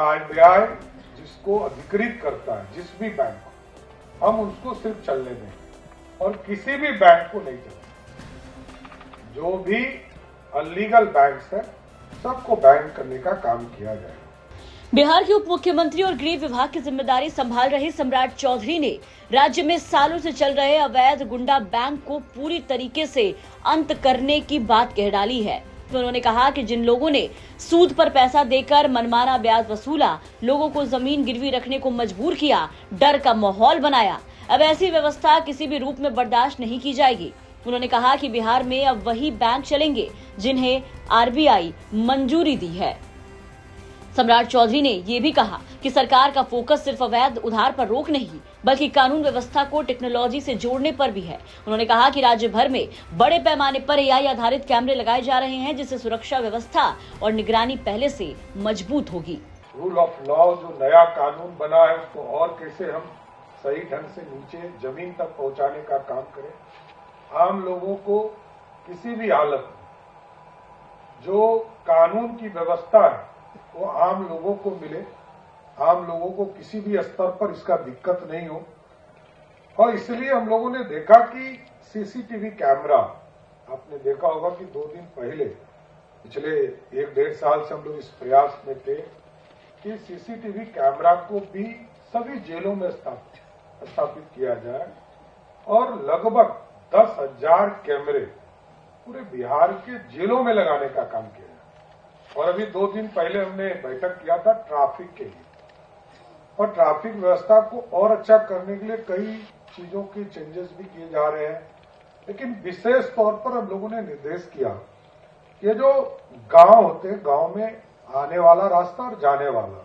RBI जिसको अधिकृत करता है, जिस भी बैंक को, हम उसको सिर्फ चलने देंगे और किसी भी बैंक को नहीं चलने। जो भी अनलीगल बैंक्स है सबको बैन करने का काम किया जाएगा। बिहार के उप मुख्यमंत्री और गृह विभाग की जिम्मेदारी संभाल रहे सम्राट चौधरी ने राज्य में सालों से चल रहे अवैध गुंडा बैंक को पूरी तरीके से अंत करने की बात कह डाली है। उन्होंने कहा कि जिन लोगों ने सूद पर पैसा देकर मनमाना ब्याज वसूला, लोगों को जमीन गिरवी रखने को मजबूर किया, डर का माहौल बनाया, अब ऐसी व्यवस्था किसी भी रूप में बर्दाश्त नहीं की जाएगी। उन्होंने कहा कि बिहार में अब वही बैंक चलेंगे जिन्हें आरबीआई मंजूरी दी है। सम्राट चौधरी ने ये भी कहा कि सरकार का फोकस सिर्फ अवैध उधार पर रोक नहीं, बल्कि कानून व्यवस्था को टेक्नोलॉजी से जोड़ने पर भी है। उन्होंने कहा कि राज्य भर में बड़े पैमाने पर एआई आधारित कैमरे लगाए जा रहे हैं, जिससे सुरक्षा व्यवस्था और निगरानी पहले से मजबूत होगी। रूल ऑफ लॉ जो नया कानून बना है उसको और कैसे हम सही ढंग से नीचे जमीन तक पहुंचाने का काम करें, आम लोगों को किसी भी हालत में जो कानून की व्यवस्था है वो आम लोगों को मिले, आम लोगों को किसी भी स्तर पर इसका दिक्कत नहीं हो। और इसलिए हम लोगों ने देखा कि सीसीटीवी कैमरा, आपने देखा होगा कि 2 दिन पहले, पिछले 1-1.5 साल से हम लोग इस प्रयास में थे कि सीसीटीवी कैमरा को भी सभी जेलों में स्थापित किया जाए और लगभग 10,000 कैमरे पूरे बिहार के जेलों में लगाने का काम किया। और अभी 2 दिन पहले हमने बैठक किया था ट्रैफिक के लिए, और ट्रैफिक व्यवस्था को और अच्छा करने के लिए कई चीजों के चेंजेस भी किए जा रहे हैं। लेकिन विशेष तौर पर हम लोगों ने निर्देश किया कि जो गांव होते हैं, गांव में आने वाला रास्ता और जाने वाला,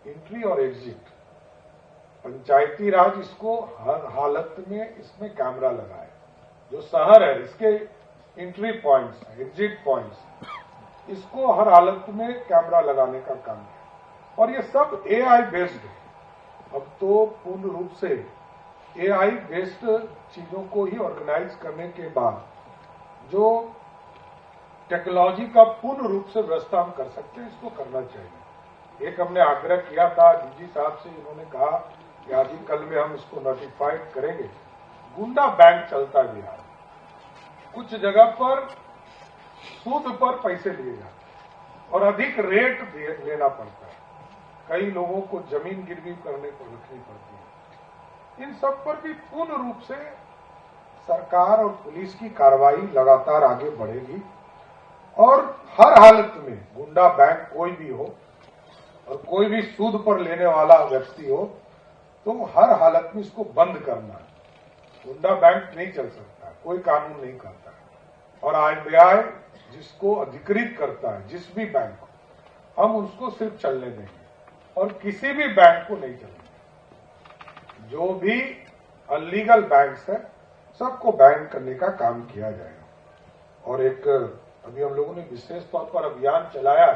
एंट्री और एग्जिट, पंचायती राज इसको हर हालत में इसमें कैमरा लगाए। जो शहर है इसके एंट्री पॉइंट्स, एग्जिट पॉइंट्स, इसको हर हालत में कैमरा लगाने का काम है। और ये सब एआई बेस्ड है। अब तो पूर्ण रूप से एआई बेस्ड चीजों को ही ऑर्गेनाइज करने के बाद जो टेक्नोलॉजी का पूर्ण रूप से व्यवस्था हम कर सकते हैं, इसको करना चाहिए। एक हमने आग्रह किया था डीजी साहब से, इन्होंने कहा कि आज ही कल में हम इसको नोटिफाइड करेंगे। गुंडा बैंक चलता है बिहार, कुछ जगह पर सूद पर पैसे लिए जाते और अधिक रेट लेना पड़ता है, कई लोगों को जमीन गिरवी करने को रखनी पड़ती है। इन सब पर भी पूर्ण रूप से सरकार और पुलिस की कार्रवाई लगातार आगे बढ़ेगी और हर हालत में गुंडा बैंक कोई भी हो और कोई भी सूद पर लेने वाला व्यक्ति हो, तो हर हालत में इसको बंद करना है। गुंडा बैंक नहीं चल सकता, कोई कानून नहीं करता है। और आरबीआई जिसको अधिकृत करता है, जिस भी बैंक को, हम उसको सिर्फ चलने देंगे और किसी भी बैंक को नहीं चलने देंगे। जो भी अनलीगल बैंक्स है सबको बैन करने का काम किया जाएगा। और एक अभी हम लोगों ने विशेष तौर पर अभियान चलाया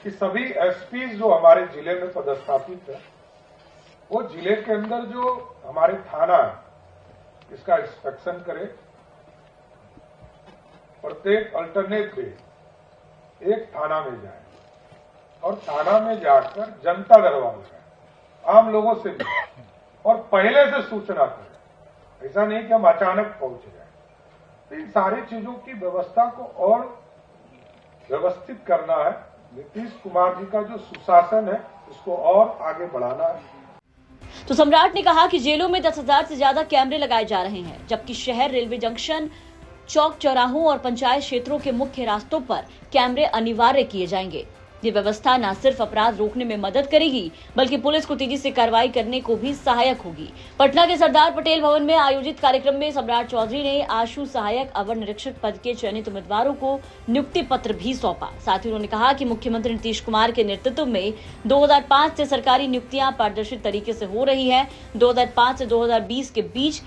कि सभी एसपी जो हमारे जिले में पदस्थापित है, वो जिले के अंदर जो हमारे थाना है इसका इंस्पेक्शन करे, प्रत्येक अल्टरनेट डे एक थाना में जाए और थाना में जाकर जनता दरबार लगाए, आम लोगों से मिले और पहले से सूचना करें। ऐसा नहीं कि हम अचानक पहुंच जाए। तो इन सारी चीजों की व्यवस्था को और व्यवस्थित करना है। नीतीश कुमार जी का जो सुशासन है उसको और आगे बढ़ाना है। तो सम्राट ने कहा कि जेलों में 10,000 से ज्यादा कैमरे लगाए जा रहे हैं, जबकि शहर, रेलवे जंक्शन, चौक चौराहों और पंचायत क्षेत्रों के मुख्य रास्तों पर कैमरे अनिवार्य किए जाएंगे। ये व्यवस्था न सिर्फ अपराध रोकने में मदद करेगी, बल्कि पुलिस को तेजी से कार्रवाई करने को भी सहायक होगी। पटना के सरदार पटेल भवन में आयोजित कार्यक्रम में सम्राट चौधरी ने आशु सहायक अवर निरीक्षक पद के चयनित उम्मीदवारों को नियुक्ति पत्र भी सौंपा। साथ ही उन्होंने कहा कि मुख्यमंत्री नीतीश कुमार के नेतृत्व में 2005 से सरकारी नियुक्तियां पारदर्शी तरीके से हो रही है। 2005 से 2020 के बीच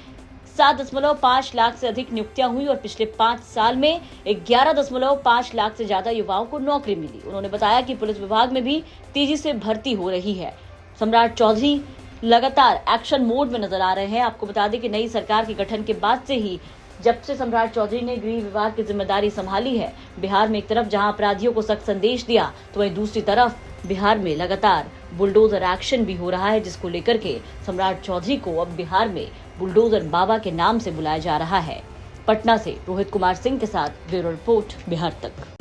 7.5 लाख से अधिक नियुक्तियां हुई और पिछले 5 साल में 11.5 लाख से ज्यादा युवाओं को नौकरी मिली। उन्होंने बताया कि पुलिस विभाग में भी तेजी से भर्ती हो रही है। सम्राट चौधरी लगातार एक्शन मोड में नजर आ रहे हैं। आपको बता दें कि नई सरकार के गठन के बाद से ही, जब से सम्राट चौधरी ने गृह विभाग की जिम्मेदारी संभाली है, बिहार में एक तरफ जहां अपराधियों को सख्त संदेश दिया, तो वहीं दूसरी तरफ बिहार में लगातार बुलडोजर एक्शन भी हो रहा है, जिसको लेकर के सम्राट चौधरी को अब बिहार में बुलडोजर बाबा के नाम से बुलाया जा रहा है। पटना से रोहित कुमार सिंह के साथ ब्यूरो रिपोर्ट, बिहार तक।